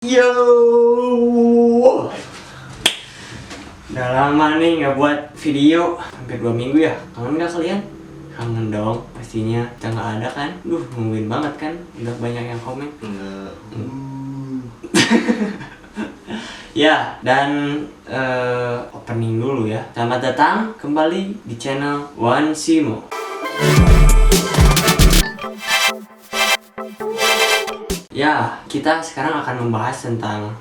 Yo, udah lama nih nggak buat video, hampir 2 minggu ya. Kangen nggak kalian? Kangen dong, pastinya. Kita nggak ada kan? Nungguin banget kan? Udah banyak yang komen. Enggak. Ya, dan opening dulu ya. Selamat datang kembali di channel One Simo. Ya, kita sekarang akan membahas tentang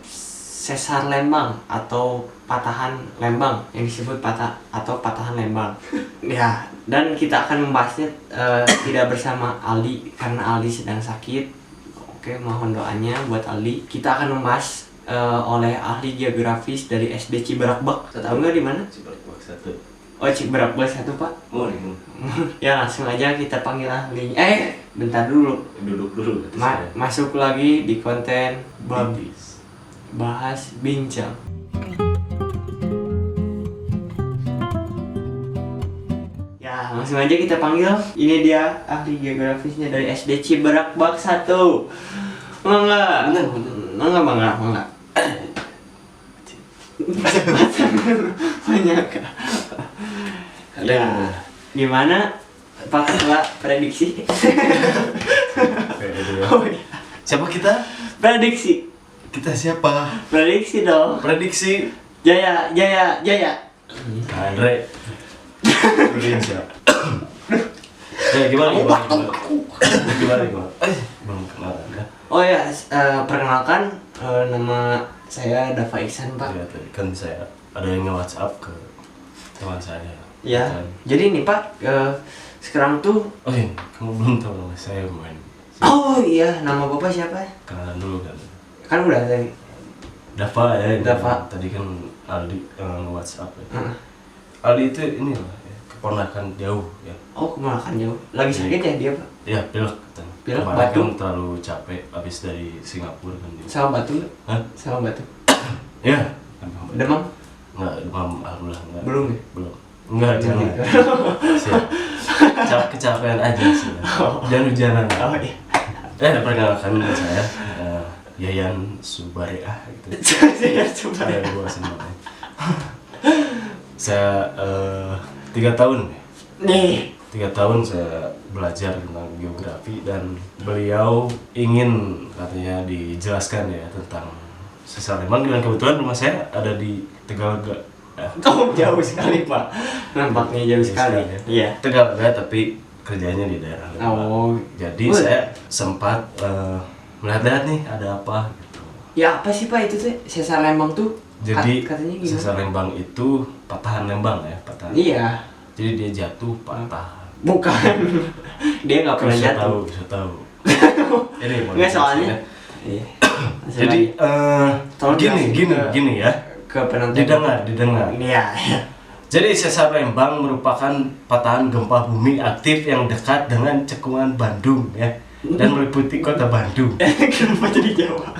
sesar lembang atau patahan lembang yang disebut patahan lembang. Ya, dan kita akan membahasnya tidak bersama Aldi karena Aldi sedang sakit. Oke, mohon doanya buat Aldi. Kita akan membahas oleh ahli geografis dari SD Cibarakbak. Tahu nggak di mana? Cibarakbak 1. Oh, Cibarakbak 1, Pak. Oh, nih. Ya, langsung aja kita panggil ahli. Bentar dulu. Duduk dulu. Masuk lagi di konten Babis Bahas Bincang. Ya, langsung aja kita panggil. Ini dia ahli geografisnya dari SD Cibarakbak 1. Mangga. Mangga. Banyak. Ya, gimana Pak Ketua prediksi? Oh, iya. Siapa kita? Prediksi. Kita siapa? Prediksi dong. Prediksi Jaya. Andre. Indonesia. Gimana? Belum kenal Anda. Oh ya, perkenalkan nama saya Dava Iksan, Pak. Ya, tadi kan saya ada yang nge-WhatsApp ke teman saya. Ya, Kan. jadi nih Pak, sekarang tuh. Oh iya, kamu belum tahu nama saya, main. Oh iya, nama Bapak siapa? Kenalan dulu kan. Kan udah tadi. Dava ya. Dava. Tadi kan Aldi nge-WhatsApp ya. Aldi itu ini lah, ya, keponakan jauh ya. Oh, kemalakan jauh. Lagi sakit ya dia, Pak? Ya, pilek katanya. Pilek, Kemarin batuk? kan terlalu capek habis dari Singapura kan dia. Sama batu nggak? Hah? Sama batu. Ya. Demam? Enggak, demam alhamdulillah enggak. Belum ya? Belum. Enggak, jangan. Siap. Kecapean aja sih. Dan hujanan. Oh iya. Perkenalkan nama saya Yayan Subariah gitu. Saya coba. Saya gua semuanya. Saya 3 tahun. Nih. 3 tahun saya belajar tentang geografi dan beliau ingin katanya dijelaskan ya tentang sesar lembang, dan kebetulan rumah saya ada di Tegalaga. Oh, jauh sekali, Pak. Nampaknya jauh sekali. Iya. Tegalaga tapi kerjanya di daerah lembang. Oh. Jadi saya sempat melihat-lihat nih ada apa gitu. Ya apa sih, Pak, itu tuh sesar lembang tuh? Jadi Katanya gimana? sesar lembang itu patahan lembang ya, patahan. Iya. Jadi dia jatuh patah. Bukan. Dia nggak pernah jatuh. Bisa tahu. Ini Nggak, soalnya. Iya. Jadi Tolong jelasin gini ya. ke penonton. Didengar. Iya. Jadi sesar lembang merupakan patahan gempa bumi aktif yang dekat dengan cekungan Bandung ya, dan meliputi kota Bandung. Kenapa jadi Jawa?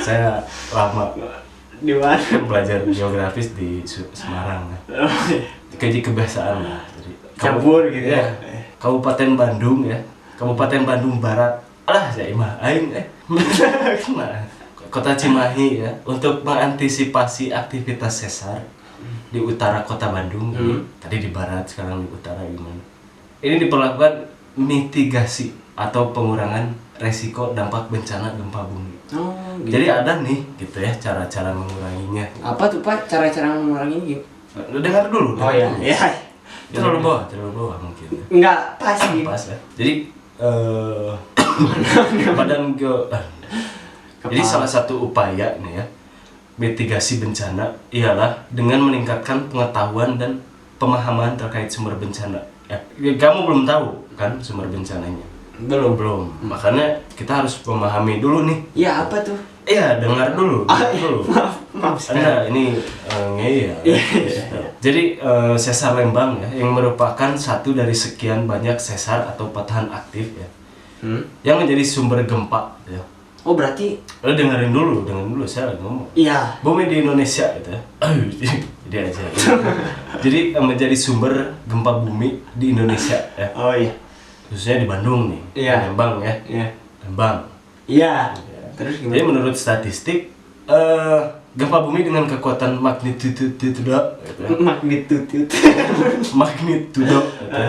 Saya lama Di mana? belajar geografis di Semarang ya. Oh, iya. Jadi kebiasaan lah. Jadi, Campur gitu ya. Kabupaten Bandung ya. Kabupaten Bandung Barat. Alah, saya imah aing Kota Cimahi ya, untuk mengantisipasi aktivitas sesar di utara kota Bandung. Tadi di barat, sekarang di utara gimana? Ini diperlakukan mitigasi atau pengurangan resiko dampak bencana gempa bumi. Oh, gitu. Jadi ada nih gitu ya cara-cara menguranginya. Apa tuh, Pak, cara-cara mengurangi gitu? Dengar dulu. Oh iya. Iya. Terlalu bawah mungkin. Enggak pas gitu. Pas ya. Jadi badan jadi salah satu upaya nih ya mitigasi bencana ialah dengan meningkatkan pengetahuan dan pemahaman terkait sumber bencana. Ya, kamu belum tahu kan sumber bencananya? Belum. Makanya kita harus memahami dulu nih. Iya, apa tuh? Iya, dengar dulu. Maaf. Anda ini ngeyel. Jadi sesar lembang ya, yang merupakan satu dari sekian banyak sesar atau patahan aktif ya, yang menjadi sumber gempa ya. Oh, berarti Lo dengerin dulu saya lagi ngomong. iya. Bumi di Indonesia gitu ya. Jadi aja. Jadi menjadi sumber gempa bumi di Indonesia ya. Oh iya. Khususnya di Bandung nih. Iya. Lembang ya. Iya. Lembang. Iya. Terus Jadi gimana? menurut statistik gempa bumi dengan kekuatan magnitudo gitu, Magnitude. magnitudo gitu,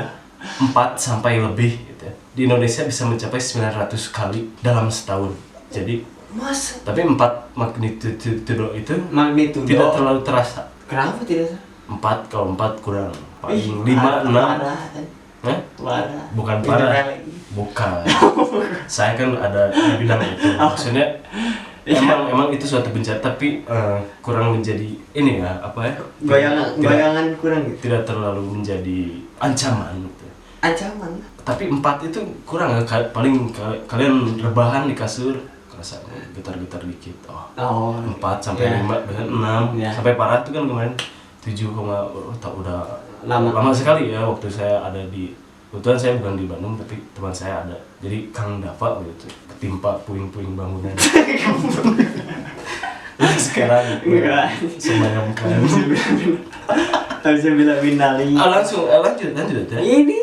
4 sampai lebih gitu. Di Indonesia bisa mencapai 900 kali dalam setahun. Jadi Mas, tapi 4 magnitudo itu magnitudo. tidak terlalu terasa. Kenapa tidak? 4 kalau 4 kurang paling 5 6. Parah. Hah? Parah. Bukan parah. Beneran lagi. Bukan. Saya kan ada di bidang itu. Maksudnya emang itu suatu bencana tapi kurang menjadi ini ya apa ya? Goyangan kurang gitu. Tidak terlalu menjadi ancaman gitu. Ancaman. Tapi 4 itu kurang ya. Paling kalian rebahan di kasur kerasa getar-getar dikit. Oh. 4 sampai Ya. 5 dengan 6 Ya. sampai parah tuh kan kemarin 7, udah lama sekali ya waktu saya ada di, kebetulan saya bukan di Bandung tapi teman saya ada, jadi Kang Dava gitu ketimpa puing-puing bangunan. Jadi sekarang Enggak. semayamkan. Harusnya bilang binali. Langsung lanjut ya. Ini.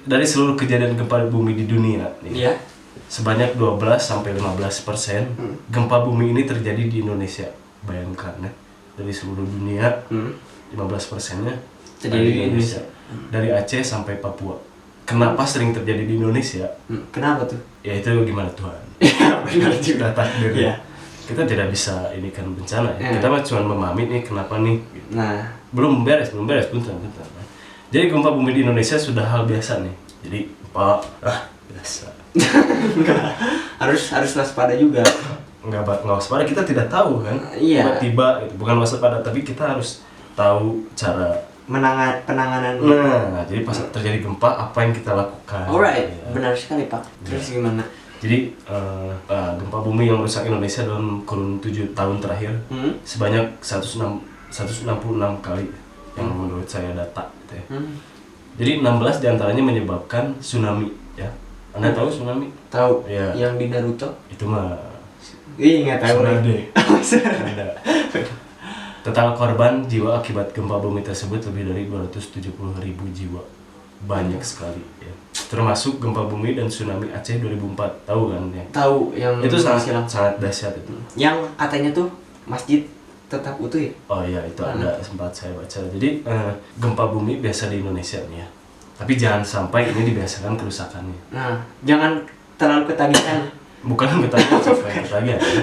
Dari seluruh kejadian gempa bumi di dunia nih, Iya. sebanyak 12-15% gempa bumi ini terjadi di Indonesia. Bayangkan ya, dari seluruh dunia 15%-nya Terjadi di Indonesia. Dari Aceh sampai Papua. Kenapa sering terjadi di Indonesia? Kenapa tuh? Ya itu gimana Tuhan? Benar juga. Sudah takdir. Iya. Kita tidak bisa ini kan bencana ya. Iya. Kita mah cuma memahami nih kenapa nih. Gitu. Nah, Belum beres, bentar. Jadi gempa bumi di Indonesia sudah hal biasa nih. Jadi biasa. harus waspada juga. Nggak waspada, kita tidak tahu kan. Iya. Tiba-tiba gitu. Bukan waspada, tapi kita harus tahu cara. Penanganan. Nah, jadi pas terjadi gempa apa yang kita lakukan? Alright, Ya. benar sekali Pak. Terus gimana? Jadi gempa bumi yang merusak Indonesia dalam kurun 7 tahun terakhir sebanyak 166 kali yang menurut saya data gitu ya. Jadi 16 diantaranya menyebabkan tsunami ya. Anda tahu tsunami? Tahu? Iya. Yang di Naruto? Itu mah Ih, nggak tahu. tsunade. Ada. Total korban jiwa akibat gempa bumi tersebut lebih dari 270.000 jiwa. Banyak sekali ya. Termasuk gempa bumi dan tsunami Aceh 2004. Tahu kan ya? Tahu yang Itu silang. sangat dahsyat itu. Yang katanya tuh masjid tetap utuh ya? Oh iya, itu ada sempat saya baca. Jadi gempa bumi biasa di Indonesia nih ya. Tapi jangan sampai ini dibiasakan kerusakannya. Nah, jangan terlalu ketagihan. Bukan ketagihan sampai ketagihan. Ya.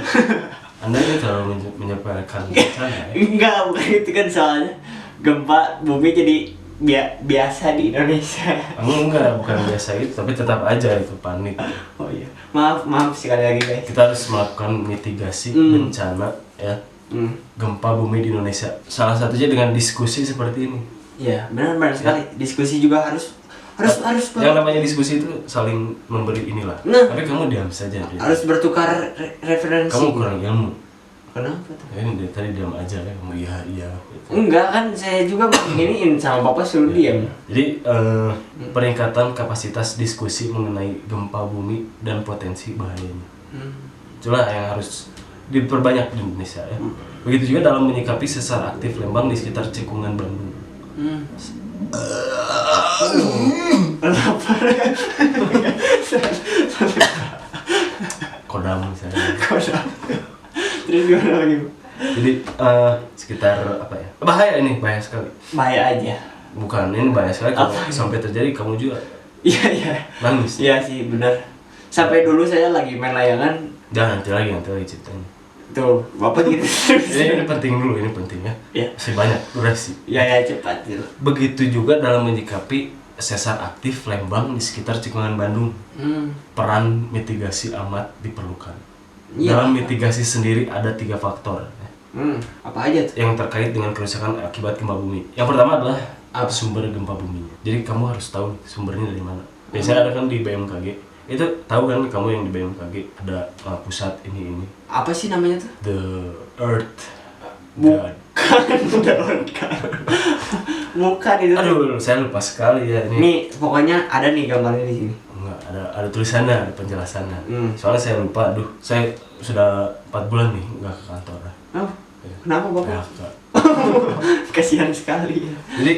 Anda ini terlalu menyepelekan bencana ya. Enggak, bukan itu kan soalnya gempa bumi jadi biasa di Indonesia. Enggak, bukan biasa itu, tapi tetap aja itu panik. Oh iya. Maaf sekali lagi guys. Kita harus melakukan mitigasi bencana ya. Gempa bumi di Indonesia. Salah satunya dengan diskusi seperti ini. Iya, benar sekali. Diskusi juga harus Yang namanya diskusi itu saling memberi inilah. Nah. Tapi kamu diam saja. harus bertukar referensi. Kamu kurang ilmu. Kenapa tuh? Ya, ini dari tadi diam aja ya, kamu iya gitu. Enggak kan, saya juga nginiin sama bapak suruh diam. Jadi peningkatan kapasitas diskusi mengenai gempa bumi dan potensi bahayanya. Itulah yang harus diperbanyak di Indonesia ya. Begitu juga dalam menyikapi sesar aktif Lembang di sekitar Cekungan Bandung. Kodam misalnya. Terus gimana lagi? Jadi sekitar apa ya? Bahaya sekali. Bahaya aja. Bukan, ini bahaya sekali kalau Apa? sampai terjadi kamu juga Iya. nangis. Iya sih, benar. Sampai dulu saya lagi main layangan. Jangan nanti lagi ceritanya. Tuh, bapak gitu terus. Ini penting dulu, ini penting ya. Iya. Masih banyak durasi. Ya cepat. Begitu juga dalam menyikapi sesar aktif Lembang di sekitar Cekungan Bandung. Peran mitigasi amat diperlukan. Iya. Dalam mitigasi sendiri ada 3 faktor Apa aja tuh? yang terkait dengan kerusakan akibat gempa bumi. Yang pertama adalah sumber gempa buminya. Jadi kamu harus tahu sumbernya dari mana. Biasanya ada kan di BMKG. Itu tahu kan kamu yang di BMKG ada pusat ini. Apa sih namanya tuh? The Earth God. Bukan itu. Aduh, saya lupa sekali ya ini. Nih, pokoknya ada nih gambarnya di sini. Enggak, ada tulisannya, ada penjelasannya. Soalnya saya lupa, saya sudah 4 bulan nih nggak ke kantor. Oh, kenapa bapak? PHK. Kasihan sekali. Jadi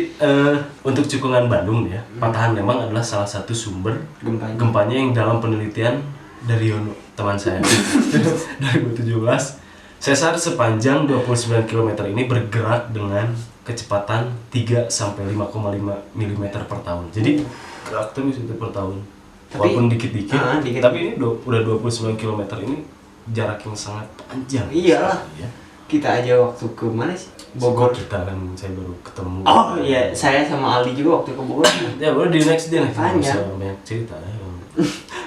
untuk Cekungan Bandung ya, patahan Lembang adalah salah satu sumber Gempanya. gempanya yang dalam penelitian Daryono, teman saya 2017. Sesar sepanjang 29 km ini bergerak dengan kecepatan 3 sampai 5,5 mm per tahun. Jadi gerak terus itu per tahun. Walaupun dikit-dikit, tapi ini udah 29 km ini jarak yang sangat panjang. Iyalah. Ya. Kita aja waktu ke mana sih? Bogor. Kita kan saya baru ketemu. Oh iya, saya sama Aldi juga waktu ke Bogor. Ya baru di next day Panjang. bisa banyak cerita.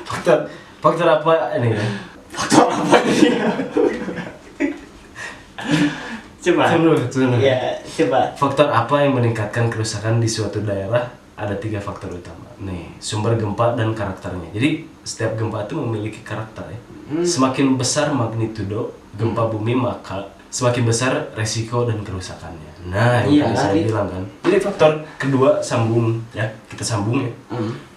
Faktor apa ini ya? Faktor apa ini? Coba. Ya, coba. Faktor apa yang meningkatkan kerusakan di suatu daerah? Ada 3 faktor utama. Nih, sumber gempa dan karakternya. Jadi setiap gempa itu memiliki karakter ya. Semakin besar magnitudo gempa bumi maka semakin besar resiko dan kerusakannya. Nah, yang tadi saya bilang kan. Jadi faktor kedua sambung ya, kita sambung ya.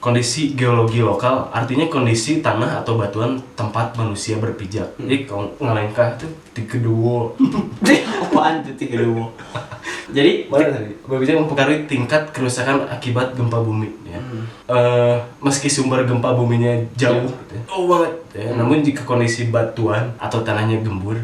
Kondisi geologi lokal, artinya kondisi tanah atau batuan tempat manusia berpijak. Jadi kalau ngelengkah itu di kedua. Apaan tuh tiga dua? Jadi mana tadi? Berbicara mempengaruhi tingkat kerusakan akibat gempa bumi ya. Meski sumber gempa buminya jauh gitu ya. Oh banget ya. Namun jika kondisi batuan atau tanahnya gembur.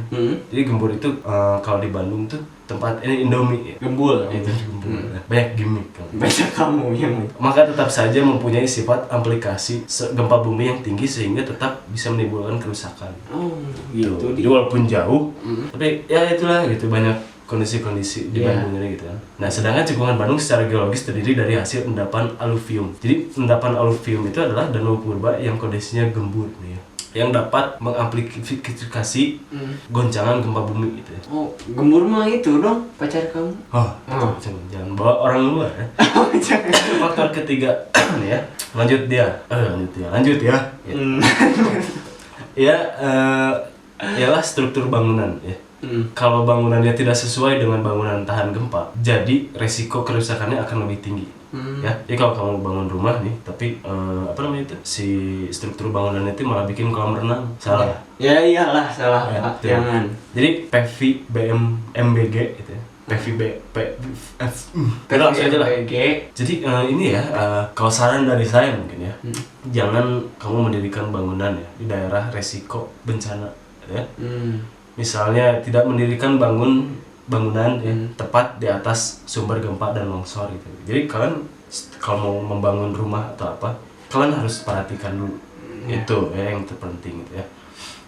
Jadi gembur itu kalau di Bandung tuh tempat ini Indomie ya. Gembul. Itu gembur. Banyak gimmick kan. Baca kamu yang Maka tetap saja mempunyai sifat aplikasi gempa bumi yang tinggi sehingga tetap bisa menimbulkan kerusakan. Oh, gitu. Jadi walaupun jauh, tapi ya itulah gitu banyak kondisi-kondisi di Bandung ini gitu kan. Nah, sedangkan cekungan Bandung secara geologis terdiri dari hasil endapan aluvium. Jadi endapan aluvium itu adalah danau purba yang kondisinya gembur nih ya, yang dapat mengamplifikasi goncangan gempa bumi gitu ya. Oh, gembur mah itu dong pacar kamu. Jangan bawa orang luar ya. Faktor ketiga nih ya. Lanjut ya. Ya, ialah struktur bangunan ya. Kalau bangunannya tidak sesuai dengan bangunan tahan gempa, jadi resiko kerusakannya akan lebih tinggi. Ya, jadi kalau kamu bangun rumah nih, tapi apa namanya itu si struktur bangunannya itu malah bikin kolam renang, salah. Ya iyalah salah. Ya, Jangan. Jadi PVBM-MBG gitu ya. Langsung aja lah. Jadi ini ya, kalau saran dari saya mungkin ya, jangan kamu mendirikan bangunan ya di daerah resiko bencana, ya. Misalnya tidak mendirikan bangunan ya, tepat di atas sumber gempa dan longsor gitu. Jadi kalian kalau mau membangun rumah atau apa, kalian harus perhatikan dulu itu ya yang terpenting gitu ya.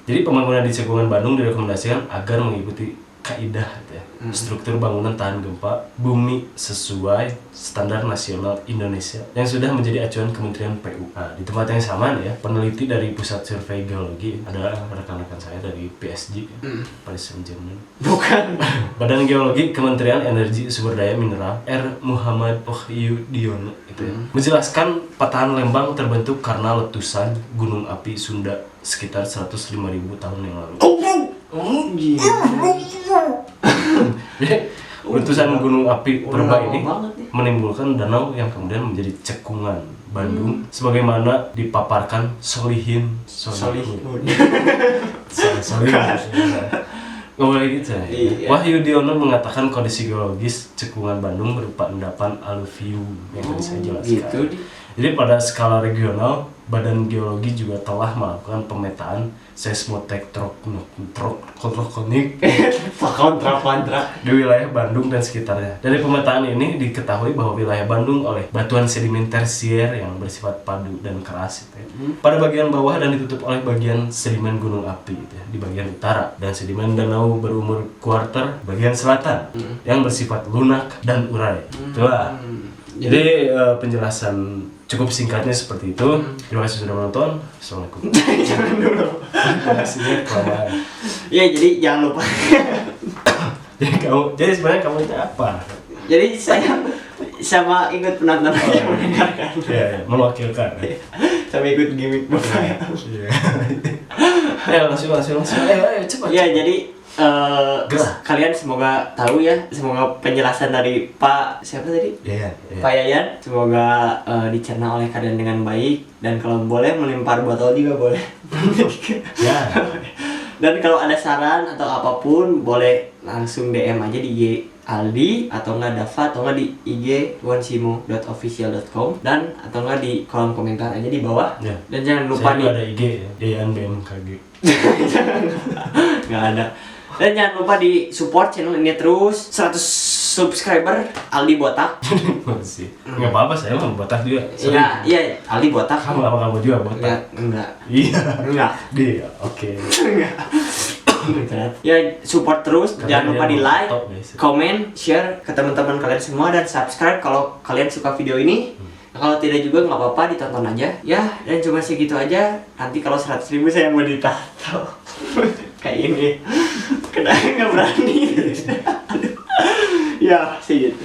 Jadi pembangunan di cekungan Bandung direkomendasikan agar mengikuti kaidah gitu ya. Struktur bangunan tahan gempa bumi sesuai standar nasional Indonesia yang sudah menjadi acuan Kementerian PU. Nah, di tempat yang sama nih ya, peneliti dari Pusat Survei Geologi ada rekan-rekan saya dari PSG, Paris Saint-Germain. Bukan. Badan Geologi Kementerian Energi Sumber Daya Mineral R. Muhammad Wahyudiono itu ya, menjelaskan patahan Lembang terbentuk karena letusan gunung api Sunda sekitar 105.000 tahun yang lalu. Letusan gunung api Purba ini menimbulkan danau yang kemudian menjadi cekungan Bandung sebagaimana dipaparkan Solihin. Nggak boleh gitu ya. Wahyudiono mengatakan kondisi geologis cekungan Bandung berupa endapan aluvium yang tadi saya jelaskan. Gitu. Jadi pada skala regional, Badan Geologi juga telah melakukan pemetaan seismotektonik di wilayah Bandung dan sekitarnya. Dari pemetaan ini diketahui bahwa wilayah Bandung oleh batuan sedimen tersier yang bersifat padu dan keras gitu ya, pada bagian bawah dan ditutup oleh bagian sedimen gunung api gitu ya, di bagian utara, dan sedimen danau berumur kuarter bagian selatan yang bersifat lunak dan urai. Itulah. Jadi penjelasan cukup singkatnya seperti itu. Terima kasih sudah menonton. Assalamualaikum. Jangan dulu. Ya, jadi jangan lupa. Jadi sebenarnya kamu itu apa? Jadi saya sama ikut penonton yang mendengarkan. Ya, mewakilkan. Sama ikut gimmick saya. Ya, langsung. Ayo, cepat. Ya, jadi kalian semoga tahu ya, semoga penjelasan dari Pak siapa tadi? Pak Yayan semoga dicerna oleh kalian dengan baik, dan kalau boleh melempar botol juga boleh. Dan kalau ada saran atau apapun boleh langsung DM aja di Aldi atau enggak Dava atau enggak di IG wansimo.official.com dan atau enggak di kolom komentar aja di bawah. Ya. Dan jangan lupa Saya nih juga ada IG ya, Dean BMKG. nggak ada. Dan jangan lupa di support channel ini terus 100 subscriber Aldi Botak. Masih. Nggak apa-apa, saya mau botak juga. Iya, Aldi Botak. Kamu juga botak? Enggak. Iya. Enggak. Dia, oke. Enggak. Ya support terus, Karena jangan lupa dia di mau like, foto, guys. comment, share ke teman-teman kalian semua dan subscribe kalau kalian suka video ini. Kalau tidak juga nggak apa-apa, ditonton aja. Ya, dan cuma segitu aja. Nanti kalau 100.000 saya mau ditato kayak ini. Kenapa nggak berani? Ya, segitu.